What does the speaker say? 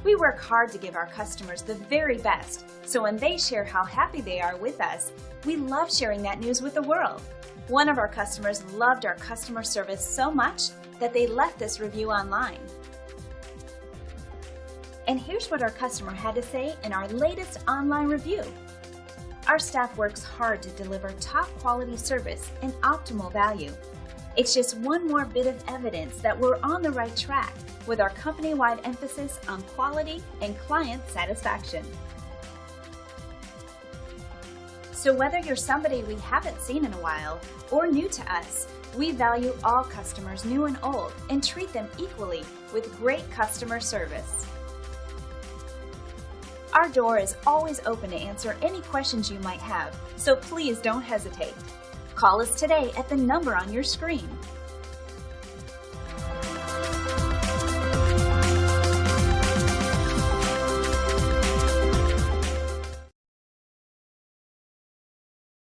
We work hard to give our customers the very best, so when they share how happy they are with us, we love sharing that news with the world. One of our customers loved our customer service so much that they left this review online. And here's what our customer had to say in our latest online review. Our staff works hard to deliver top quality service and optimal value. It's just one more bit of evidence that we're on the right track with our company-wide emphasis on quality and client satisfaction. So whether you're somebody we haven't seen in a while or new to us, we value all customers, new and old, and treat them equally with great customer service. Our door is always open to answer any questions you might have, so please don't hesitate. Call us today at the number on your screen.